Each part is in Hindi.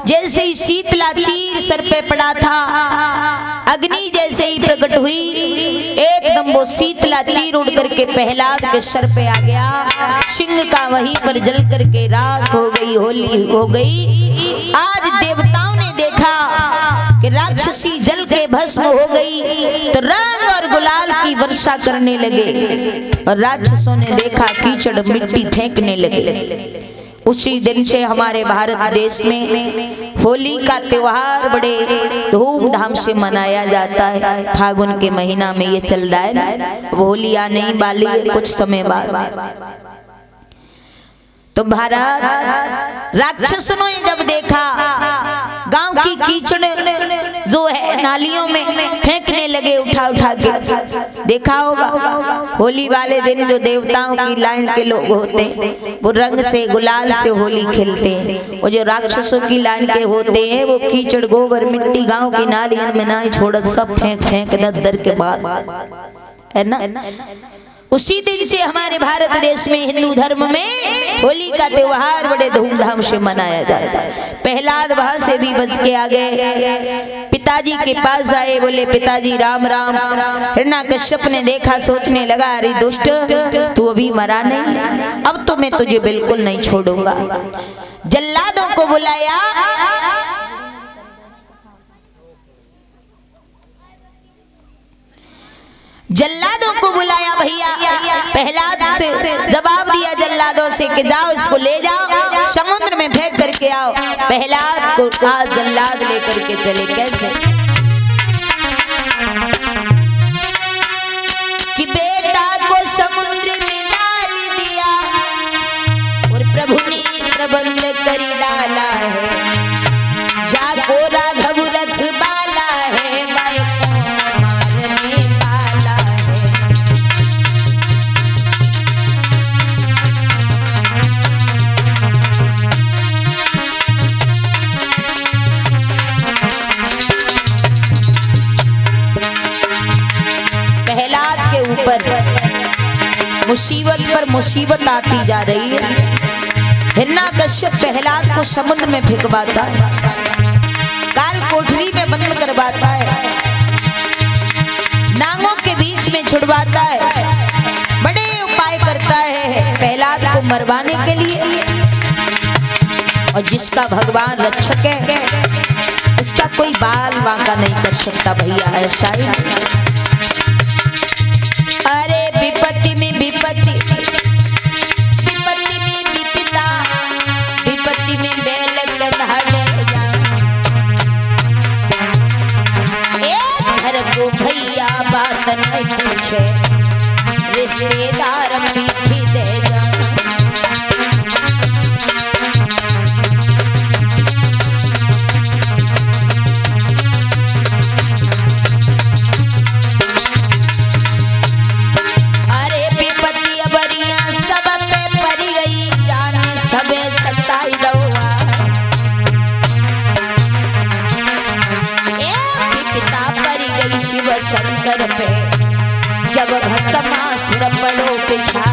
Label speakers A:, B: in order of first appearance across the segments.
A: जैसे ही शीतला चीर सर पे पड़ा था, अग्नि जैसे ही प्रकट हुई, एकदम वो शीतला चीर उड़ करके प्रहलाद के सर पे आ गया। सिंह का वहीं पर जल करके राख हो गई, होली हो गई। आज देवताओं ने देखा कि राक्षसी जल के भस्म हो गई, तो रंग और गुलाल की वर्षा करने लगे, और राक्षसों ने देखा कीचड़ मिट्टी फेंकने लगे। उसी दिन से हमारे भारत देश में होली का त्योहार बड़े धूमधाम से मनाया जाता है। फागुन के महीना में ये चल रहा है ना, होली आने ही वाली है कुछ समय बाद। तो भारत राक्षसों ने जब देखा गांव की कीचड़ जो है नालियों में फेंकने लगे उठा उठा के, देखा होगा होली वाले दिन जो देवताओं की लाइन के लोग होते हैं वो रंग से गुलाल से होली खेलते हैं, वो जो राक्षसों की लाइन के होते हैं वो कीचड़ गोबर मिट्टी गांव की नालियों में ना ही छोड़ सब फेंक फेंक दर के बाद, है ना। उसी दिन से हमारे भारत देश में हिंदू धर्म में होली का त्योहार बड़े धूमधाम से मनाया जाता है। प्रहलाद वहां से भी बच के आ गए, पिताजी के पास आए, बोले पिताजी राम राम। हिरण्यकश्यप ने देखा, सोचने लगा अरे दुष्ट तू अभी मरा नहीं, अब तो मैं तुझे बिल्कुल नहीं छोड़ूंगा। जल्लादों को बुलाया, जल्लादों को बुलाया भैया। प्रहलाद से जवाब दिया जल्लादों से कि जाओ इसको ले जाओ समुद्र में फेंक करके आओ। प्रहलाद को आज जल्लाद लेकर के चले, कैसे कि बेटा को समुद्र में डाल दिया और प्रभु ने प्रबंध कर डाला है, जाको राघव रखवाला है, ऊपर मुसीबत पर मुसीबत आती जा रही है। हिरण्यकश्यप प्रहलाद को समुद्र में फेंकवाता है, काल कोठरी में बंद करवाता है, नांगों के बीच में छुड़वाता है, बड़े उपाय करता है प्रहलाद को मरवाने के लिए। और जिसका भगवान रक्षक है उसका कोई बाल बांका नहीं कर सकता भैया, ऐसा ही। अरे विपत्ति में विपत्ति, विपत्ति में विपदा, विपत्ति में बैल कन्हा जा। एक घर को भैया बात नहीं पूछे, रिश्तेदार पीठी दे जा। शिव शंकर पे जब भस्मासुर पड़ो पिछा,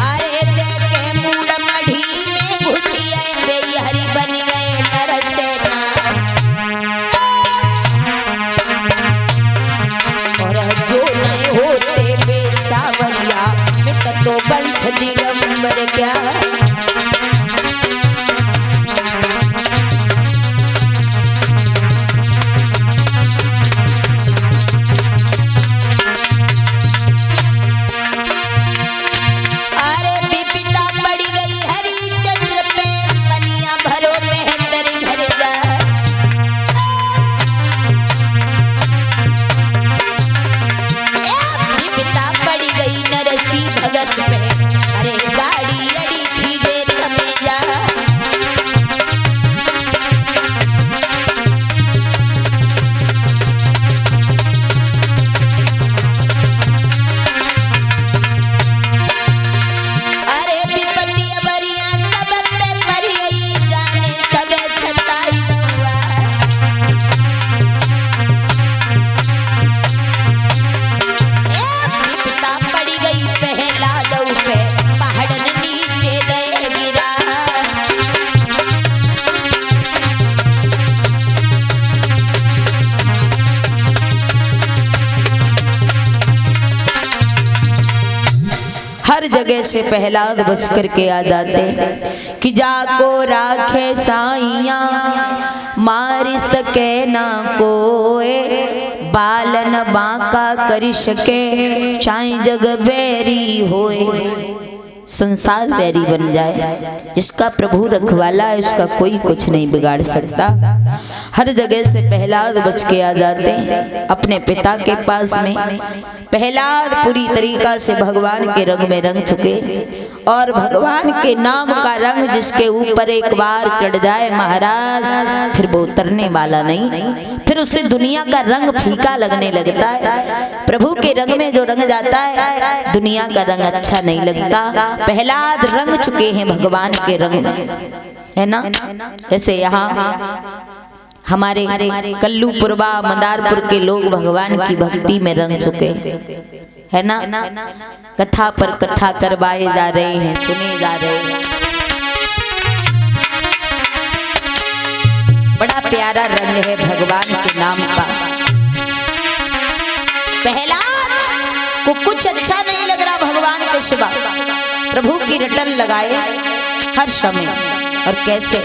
A: अरे देखे मूड मढ़ी में घुसिए बेहरी बन गए नरसेना, और जो नहीं होते बेसावरिया तो बंश दिगंबर क्या। अरे विपदा पड़ी गई हरिश्चंद्र पे, पनिया भरो मेहंदर घर जा। विपदा पड़ी गई नरसी भगत पे, अरे गाड़ी अड़ी थी बेटा हर जगह से प्रहलाद बच करके आ जाते कि जाको राखे साइया मार सके ना कोए, बालन बांका कर सके चाहे जग बैरी होए। संसार बैरी बन जाए, जिसका प्रभु रखवाला है उसका कोई कुछ नहीं बिगाड़ सकता। हर जगह से प्रहलाद बच के आ जाते हैं अपने पिता के पास में। प्रहलाद पूरी तरीका से भगवान के रंग में रंग चुके, और भगवान के नाम का रंग जिसके ऊपर एक बार चढ़ जाए महाराज, फिर वो उतरने वाला नहीं, फिर उससे दुनिया का रंग फीका लगने लगता है। प्रभु के रंग में जो रंग जाता है दुनिया का रंग अच्छा नहीं लगता। प्रहलाद रंग चुके हैं भगवान के रंग में, है ना। जैसे यहाँ हमारे कल्लूपुरवा मंदारपुर के लोग भगवान की भक्ति में रंग चुके है ना। कथा पर कथा करवाए जा रहे हैं, सुने जा रहे हैं। बड़ा प्यारा रंग है भगवान के नाम का। प्रहलाद को कुछ अच्छा नहीं लग रहा भगवान के सिवा, प्रभु की रटन लगाए हर समय। और कैसे,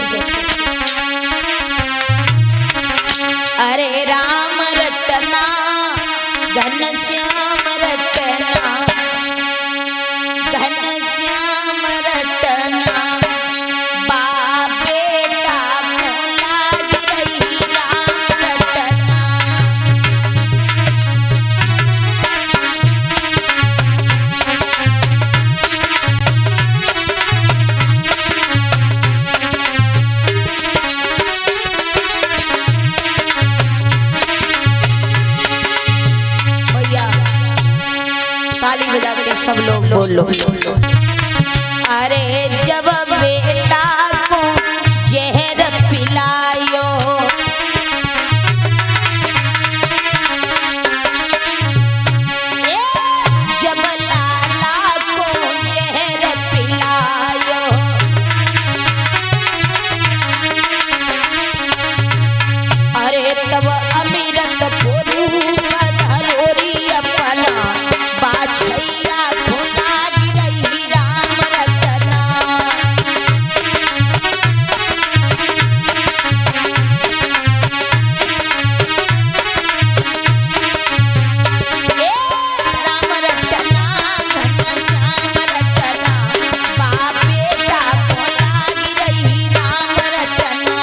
A: अरे राम रटना घनश्याम रटना, घनश्याम रटना, बाप बेटा को लाग रही राम रटना। ताली बजा के सब लोग बोलो। अरे जब बेटा को जहर पिलायो, जब लाला को जहर पिलायो, अरे तब अमृत को रूप धरोरी अपना, बाछैया को लाग रही राम रटना। राम रटना घनश्याम रटना, बाप बेटा को लाग रही राम रटना।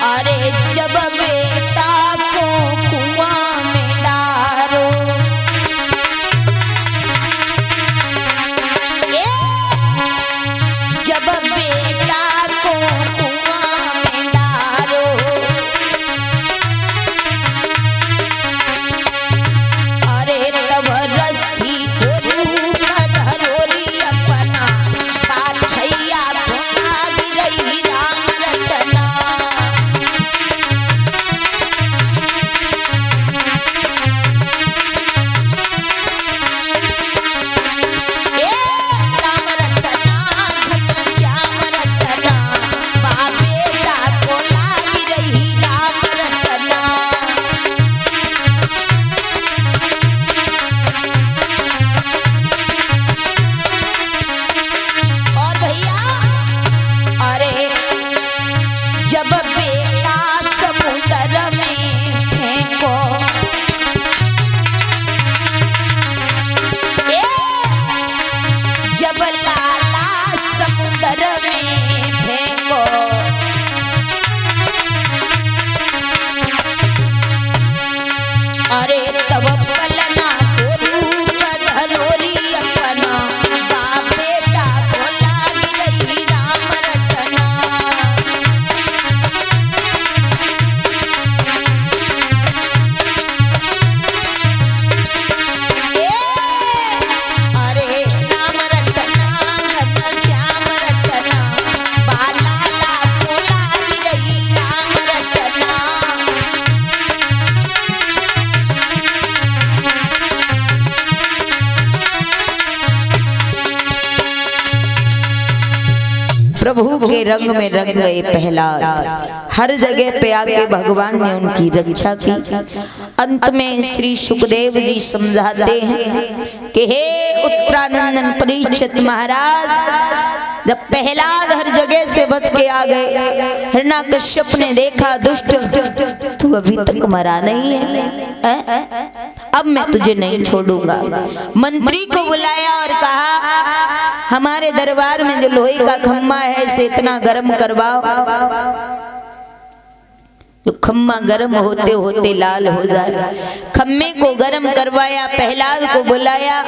A: अरे जब बेटा को कुआं में डारो, जब बेटा को कुआं में डारो, अरे तब रस्सी को रूप धरोरी अपना, बाछैया को लाग रही राम रटना। जब बेटा समुद्र में फेंको, जब लाला समुद्र में फेंको, अरे तब पलना को रूप धरोरी अपना, बाप बेटा को लाग रही राम रटना। अरे राम रटना घनश्याम रटना, प्रभु के रंग में रंग गए प्रहलाद। हर जगह पे आके भगवान ने उनकी रक्षा की। अंत में श्री सुखदेव जी समझाते हैं कि हे उत्तरानंदन परीक्षित महाराज, जब प्रहलाद हर जगह से बच के आ गए, हिरण्यकश्यप ने देखा दुष्ट तू अभी तक मरा नहीं है, अब मैं तुझे नहीं छोड़ूंगा। मंत्री को बुलाया और कहा हमारे दरबार में जो लोहे का खम्मा है इसे इतना गर्म करवाओ जो खम्मा गर्म होते होते लाल हो जाए। खम्मे को गर्म करवाया, प्रहलाद को बुलाया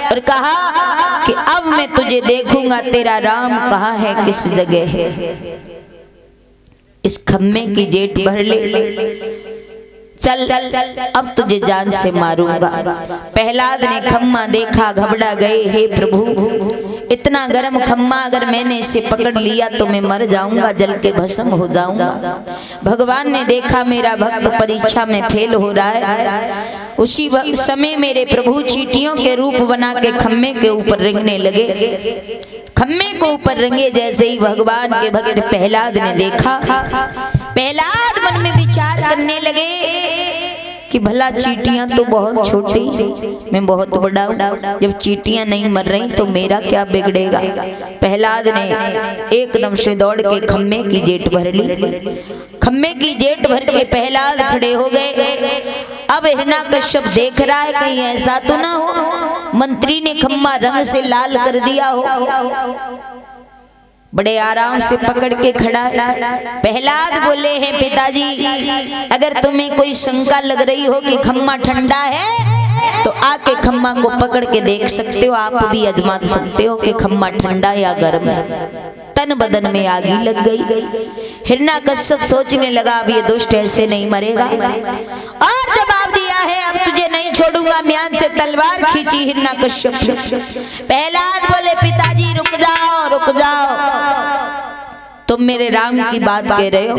A: और कहा कि अब मैं तुझे देखूंगा तेरा राम कहाँ है, किस जगह है। इस खम्मे की जेट भर ले, चल अब तुझे जान से मारूंगा। प्रहलाद ने खम्मा देखा, घबरा गए, हे प्रभु इतना गर्म खम्मा अगर मैंने इसे पकड़ लिया तो मैं मर जाऊंगा, जल के भस्म हो जाऊंगा। भगवान ने देखा मेरा भक्त परीक्षा में फेल हो रहा है। उसी समय मेरे प्रभु चींटियों के रूप बना के खम्मे के ऊपर रेंगने लगे। खम्मे को ऊपर रंगे जैसे ही भगवान के भक्त प्रहलाद ने देखा, प्रहलाद मन में विचार करने लगे कि भला चींटियां तो बहुत छोटी, मैं बहुत बड़ा हूं, जब चींटियां नहीं मर रही तो मेरा क्या बिगड़ेगा। प्रहलाद ने एकदम से दौड़ के खम्मे की जेट भर ली। खम्मे की जेट भर के प्रहलाद खड़े हो गए। अब हिरण्यकश्यप देख रहा है कहीं ऐसा तो ना हो मंत्री ने खम्मा रंग से लाल कर दिया हो। बड़े आराम से पकड़ के खड़ा है। प्रहलाद बोले हैं पिताजी, अगर तुम्हें कोई शंका लग रही हो कि खम्मा ठंडा है तो आके खम्मा को पकड़ के देख सकते हो, आप भी आजमा सकते हो कि खम्मा ठंडा या गर्म है। तन बदन में आगी लग गई। हिरण्यकश्यप सोचने लगा अब ये दुष्ट ऐसे नहीं मरेगा, और जवाब दिया है अब तुझे नहीं छोड़ूंगा। म्यान से तलवार खींची हिरण्यकश्यप ने। प्रहलाद बोले पिताजी रुक जाओ, रुक जाओ, तुम मेरे राम की बात कह रहे हो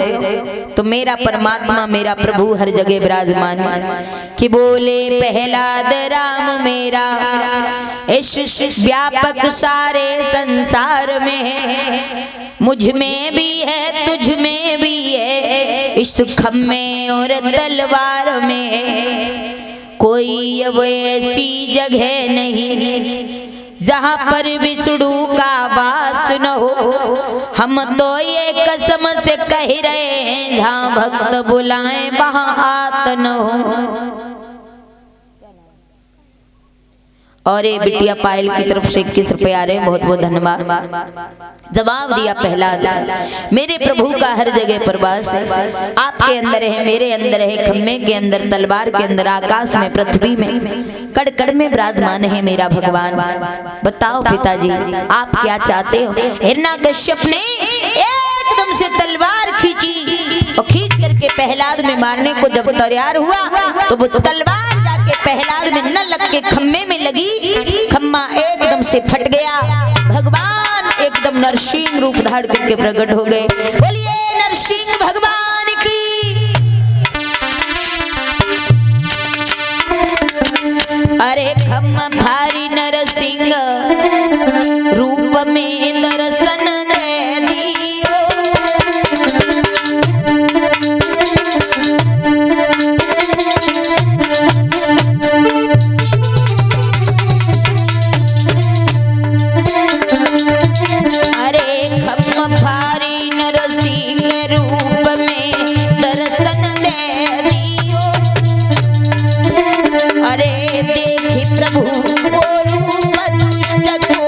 A: तो मेरा परमात्मा मेरा प्रभु हर जगह विराजमान है। कि बोले प्रहलाद राम मेरा इस व्यापक सारे संसार में है, मुझ में भी है तुझ में भी है, इस खम्मे और तलवार में कोई अब ऐसी जगह नहीं जहां पर विष्णु का वास न हो। हम तो ये कसम से कह रहे हैं जहां भक्त बुलाएं वहां आत न हो। और ये बिटिया पायल की तरफ से 21 रुपए आ रहे हैं, बहुत बहुत धन्यवाद। जवाब दिया प्रहलाद, मेरे प्रभु का हर जगह प्रवास है, आपके अंदर है, मेरे अंदर है, खम्मे के अंदर, तलवार के अंदर, आकाश में, पृथ्वी में, कड़ कड़ में विराजमान है मेरा भगवान। बताओ पिताजी आप क्या चाहते हो। हिरण्यकश्यप ने एकदम से तलवार खींची और खींच करके प्रहलाद में मारने को जब तैयार हुआ तो वो तलवार जाके प्रहलाद में न लग के खम्मे में लगी। खम्मा एकदम से फट गया। भगवान एकदम नरसिंह रूप धारण करके प्रकट हो गए। बोलिए नरसिंह भगवान की। अरे खम्मा भारी नरसिंह रूप में दर्शन दे दियो। प्रभु वो रूप दुष्ट को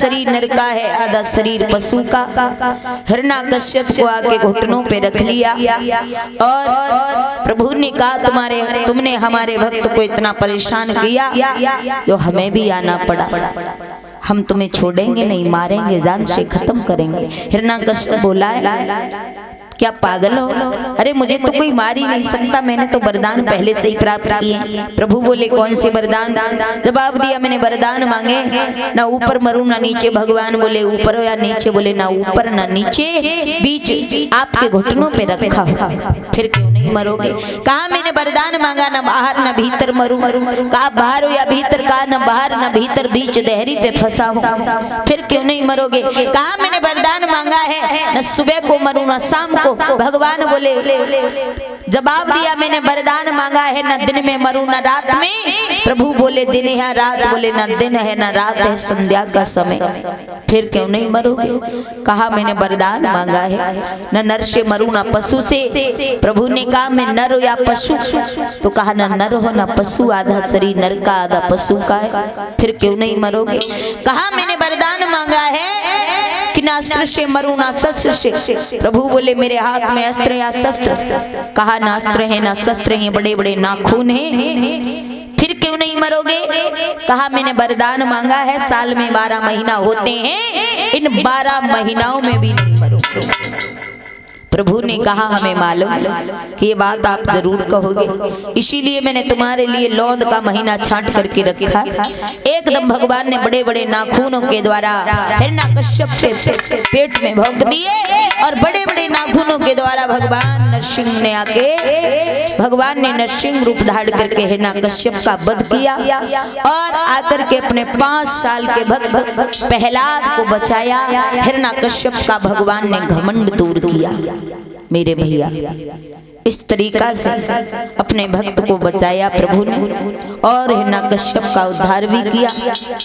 A: शरीर नर का है, आधा शरीर पशु का। हिरण्यकश्यप को आके घुटनों पे रख लिया और प्रभु ने कहा तुमने हमारे भक्त को इतना परेशान किया जो हमें भी आना पड़ा, हम तुम्हें छोड़ेंगे नहीं, मारेंगे, जान से खत्म करेंगे। हिरण्यकश्यप बोला क्या पागल हो? अरे मुझे तो कोई मार ही नहीं सकता, मैंने तो वरदान पहले से ही प्राप्त किए। प्रभु बोले कौन से वरदान? जवाब दिया मैंने वरदान मांगे, ना ऊपर मरूं ना नीचे। भगवान बोले ऊपर या नीचे? बोले ना ऊपर ना नीचे, बीच आपके घुटनों पे रखा हो, फिर क्यों नहीं मरोगे? कहा मैंने वरदान मांगा, ना बाहर ना भीतर मरूं। कहा बाहर हो या भीतर? कहा ना बाहर ना भीतर, बीच देहरी पे फंसा हो, फिर क्यों नहीं मरोगे? कहा मैंने वरदान मांगा है, न सुबह को मरूं ना शाम को। भगवान बोले जवाब दिया मैंने वरदान मांगा है, न दिन में मरूं न रात में। प्रभु बोले दिन है रात? बोले न दिन है न रात है, संध्या का समय, फिर क्यों नहीं मरोगे? कहा मैंने वरदान मांगा है, न नर से मरूं न पशु से। प्रभु ने कहा मैं नर हो या पशु? तो कहा न नर हो न पशु, आधा शरीर नर का आधा पशु का है, फिर क्यों नहीं मरोगे? कहा मैंने वरदान मांगा है कि ना अस्त्र से मरूं ना शस्त्र से। प्रभु बोले मेरे हाथ में अस्त्र या शस्त्र? कहा ना अस्त्र है ना शस्त्र है, बड़े बड़े नाखून हैं, फिर क्यों नहीं मरोगे? कहा मैंने वरदान मांगा है, साल में 12 महीना होते हैं, इन 12 महीनाओं में भी नहीं मरोगे। प्रभु ने कहा हमें मालूम कि ये बात आप जरूर कहोगे, इसीलिए मैंने तुम्हारे लिए लौंद का महीना छांट करके रखा। एकदम भगवान ने बड़े बड़े नाखूनों के द्वारा हिरण्यकश्यप के पेट में भोंक दिए और बड़े बड़े नाखूनों के द्वारा भगवान नरसिंह ने आके भगवान ने नरसिंह रूप धारण करके हिरण्यकश्यप का वध किया और आकर के अपने 5 साल के भक्त प्रहलाद को बचाया। हिरण्यकश्यप का भगवान ने घमंड दूर किया। मेरे भैया इस तरीका से अपने भक्त को बचाया प्रभु ने और हिरण्यकश्यप का उद्धार भी किया।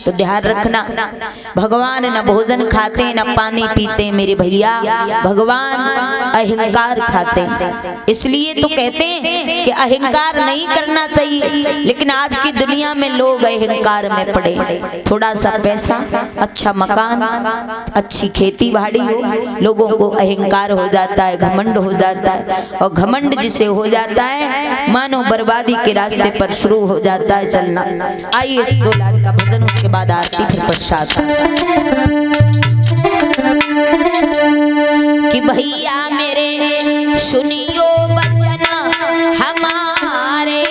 A: तो ध्यान रखना, भगवान न भोजन खाते न पानी पीते मेरे भैया, भगवान अहंकार खाते, इसलिए तो कहते हैं कि अहंकार नहीं करना चाहिए। लेकिन आज की दुनिया में लोग अहंकार में पड़े, थोड़ा सा पैसा, अच्छा मकान, अच्छी खेती बाड़ी हो, लोगों को अहंकार हो जाता है, घमंड हो जाता है, और घमंड जिसे हो जाता है मानो बर्बादी के रास्ते पर शुरू हो जाता है चलना। आइए इस 2 लाइन का भजन, उसके बाद आरती, फिर प्रसाद। कि भैया मेरे सुनियो वचन हमारे,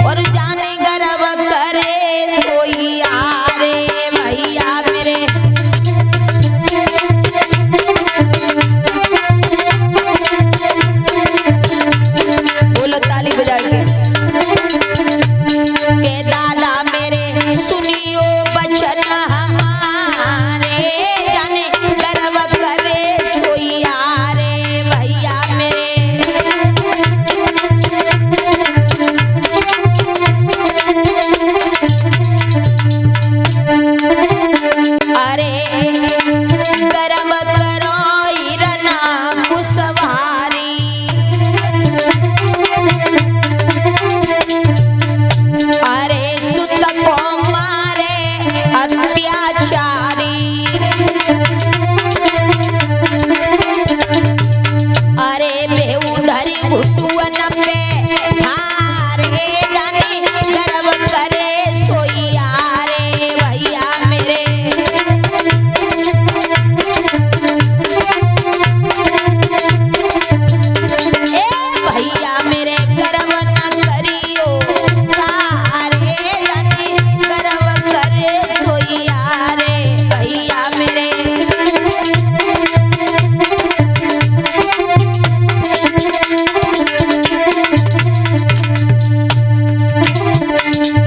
A: और जाने गर्व करे सोई आरे। भैया मेरे ताली बजा के दादा मेरे सुनियो वचन हमारे, जाने गर्व करे सोई आरे। भैया मेरे अरे गर्व करो हिरना कुशवारी, अत्याचारी। अरे बेउधरी घुटुअन पे हारे, जाने गर्व करे सोई आरे। भैया मेरे भैया मेरे गर्व न करियो हारे, जाने गर्व करे सोई आरे। भैया मेरे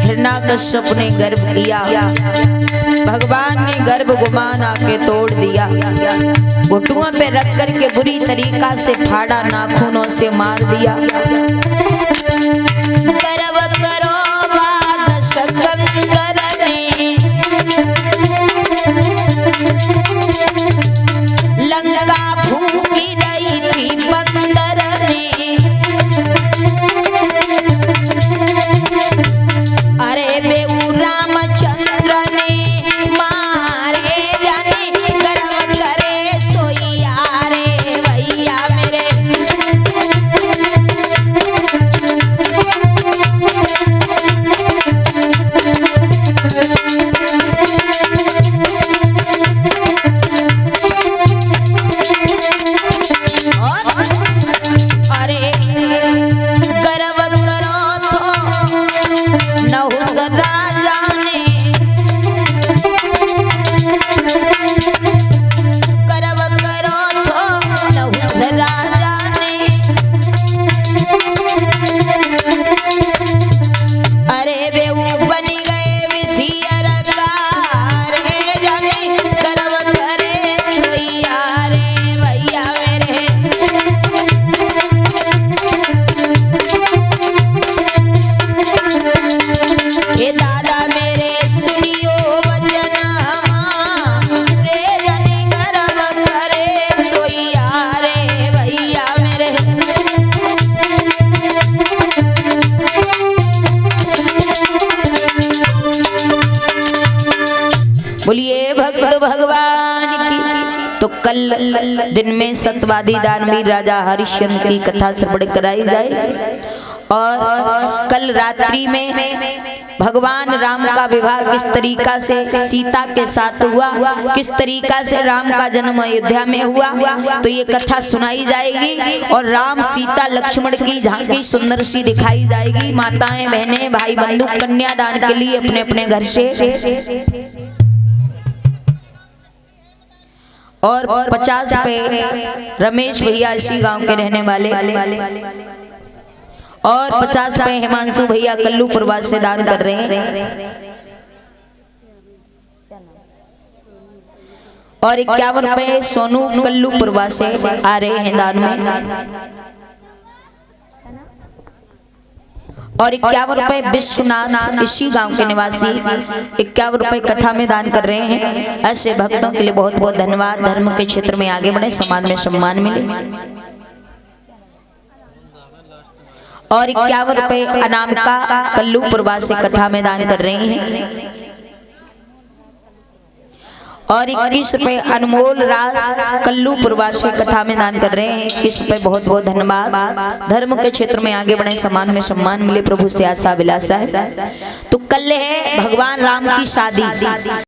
A: हिरण्यकश्यप ने गर्भ किया, भगवान ने गर्भ गुमान आके तोड़ दिया, घुटुओं पे रख करके बुरी तरीका से फाड़ा, नाखूनों से मार दिया। गर्व करो बाद सकंदर ने, लंका भूखी रही थी बंदर ने। अरे बेऊ रामचंद्र ने मारे, कल दिन में सत्यवादी दानवीर राजा हरिश्चंद्र की कथा श्रवण कराई जाए और कल रात्रि में भगवान राम का विवाह किस तरीका से सीता के साथ हुआ, किस तरीका से राम का जन्म अयोध्या में हुआ, तो ये कथा सुनाई जाएगी और राम सीता लक्ष्मण की झांकी सुंदर सी दिखाई जाएगी। माताएं बहनें भाई बंधु कन्यादान के लिए अपने अपने घर से और 50 रुपए रमेश भैया इसी गांव के रहने वाले और 50 रुपए हिमांशु भैया कल्लू प्रवास से दान कर रहे हैं और 51 रुपए सोनू कल्लू प्रवास से आ रहे हैं दान में और 51 रुपए विश्वनाथ इसी गांव के निवासी 51 रुपए कथा में दान कर रहे हैं। ऐसे भक्तों के लिए बहुत बहुत धन्यवाद। धर्म के क्षेत्र में आगे बढ़े, समाज में सम्मान मिले। और 51 रुपए अनामिका कल्लू प्रवास से कथा में दान कर रहे हैं और 21 रुपए अनमोल राज कल्लू प्रवास से कथा में दान कर रहे हैं। 21 रुपए बहुत बहुत धन्यवाद। धर्म के क्षेत्र में आगे बढ़े, समाज में सम्मान मिले, प्रभु से आशा अभिलाषा है। तो कल है भगवान राम की शादी।